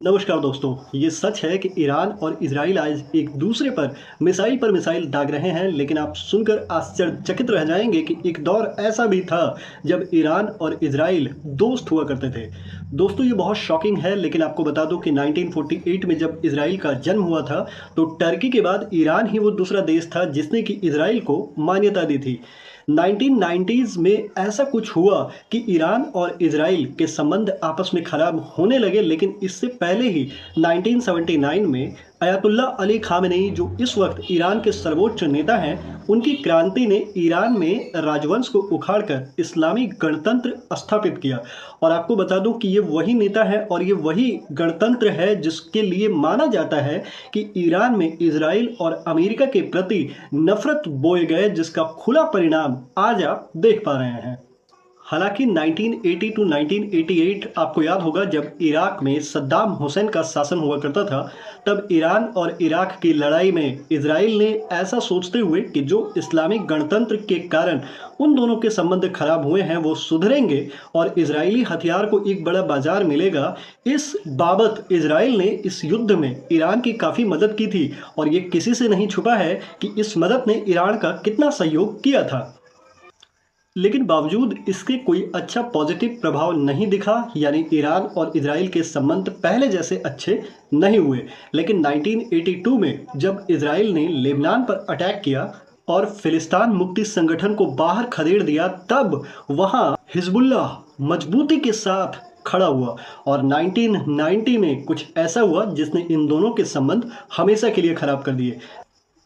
नमस्कार दोस्तों, ये सच है कि ईरान और इजराइल आज एक दूसरे पर मिसाइल दाग रहे हैं, लेकिन आप सुनकर आश्चर्यचकित रह जाएंगे कि एक दौर ऐसा भी था जब ईरान और इजराइल दोस्त हुआ करते थे। दोस्तों, ये बहुत शॉकिंग है, लेकिन आपको बता दूं कि 1948 में जब इजराइल का जन्म हुआ था, तो टर्की के बाद ईरान ही वो दूसरा देश था जिसने कि इजराइल को मान्यता दी थी। 1990s में ऐसा कुछ हुआ कि ईरान और इजराइल के संबंध आपस में खराब होने लगे, लेकिन इससे पहले ही 1979 में अयातुल्ला अली खामेनेई, जो इस वक्त ईरान के सर्वोच्च नेता हैं, उनकी क्रांति ने ईरान में राजवंश को उखाड़कर इस्लामी गणतंत्र स्थापित किया। और आपको बता दूं कि ये वही नेता है और ये वही गणतंत्र है जिसके लिए माना जाता है कि ईरान में इजराइल और अमेरिका के प्रति नफरत बोए गए, जिसका खुला परिणाम आज आप देख पा रहे हैं। हालांकि 1980 टू 1988 आपको याद होगा, जब इराक में सद्दाम हुसैन का शासन हुआ करता था, तब ईरान और इराक की लड़ाई में इजराइल ने ऐसा सोचते हुए कि जो इस्लामिक गणतंत्र के कारण उन दोनों के संबंध खराब हुए हैं वो सुधरेंगे और इजरायली हथियार को एक बड़ा बाजार मिलेगा, इस बाबत इजराइल ने इस युद्ध में ईरान की काफ़ी मदद की थी। और ये किसी से नहीं छुपा है कि इस मदद ने ईरान का कितना सहयोग किया था। लेकिन बावजूद इसके कोई अच्छा पॉजिटिव प्रभाव नहीं दिखा, यानी ईरान और इजराइल के संबंध पहले जैसे अच्छे नहीं हुए। लेकिन 1982 में जब इजराइल ने लेबनान पर अटैक किया और फिलिस्तीन मुक्ति संगठन को बाहर खदेड़ दिया, तब वहां हिजबुल्लाह मजबूती के साथ खड़ा हुआ। और 1990 में कुछ ऐसा हुआ जिसने इन दोनों के संबंध हमेशा के लिए खराब कर दिए।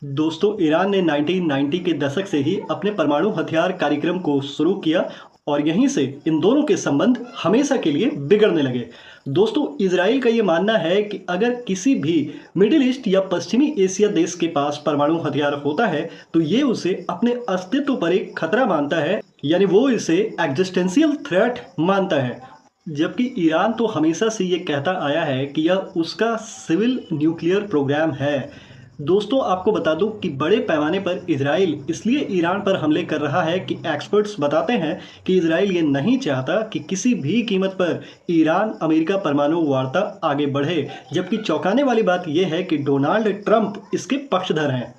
दोस्तों, ईरान ने 1990 के दशक से ही अपने परमाणु हथियार कार्यक्रम को शुरू किया और यहीं से इन दोनों के संबंध हमेशा के लिए बिगड़ने लगे। दोस्तों, इजराइल का ये मानना है कि अगर किसी भी मिडिल ईस्ट या पश्चिमी एशिया देश के पास परमाणु हथियार होता है तो ये उसे अपने अस्तित्व पर एक खतरा मानता है, यानी वो इसे एग्जिस्टेंशियल थ्रेट मानता है। जबकि ईरान तो हमेशा से ये कहता आया है कि यह उसका सिविल न्यूक्लियर प्रोग्राम है। दोस्तों, आपको बता दूं कि बड़े पैमाने पर इजराइल इसलिए ईरान पर हमले कर रहा है कि एक्सपर्ट्स बताते हैं कि इजराइल ये नहीं चाहता कि किसी भी कीमत पर ईरान अमेरिका परमाणु वार्ता आगे बढ़े। जबकि चौंकाने वाली बात यह है कि डोनाल्ड ट्रंप इसके पक्षधर हैं।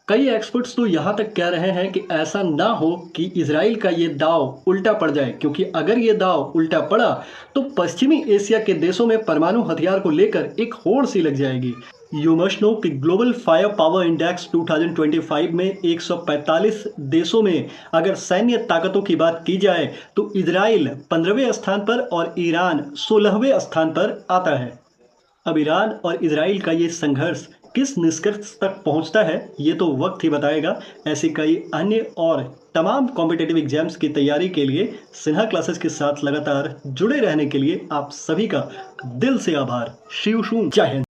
कई एक्सपर्ट्स तो यहाँ तक कह रहे हैं कि ऐसा ना हो कि इजराइल का ये दाव उल्टा पड़ जाए, क्योंकि अगर ये दाव उल्टा पड़ा तो पश्चिमी एशिया के देशों में परमाणु हथियार को लेकर एक होड़ सी लग जाएगी। यू मस्ट नो कि ग्लोबल फायर पावर इंडेक्स 2025 में 145 देशों में अगर सैन्य ताकतों की बात की जाए तो इजराइल 15वें स्थान पर और ईरान 16वें स्थान पर आता है। अब ईरान और इजराइल का ये संघर्ष किस निष्कर्ष तक पहुंचता है, ये तो वक्त ही बताएगा। ऐसी कई अन्य और तमाम कॉम्पिटिटिव एग्जाम्स की तैयारी के लिए सिन्हा क्लासेस के साथ लगातार जुड़े रहने के लिए आप सभी का दिल से आभार। शिव शूं, जय हिंद।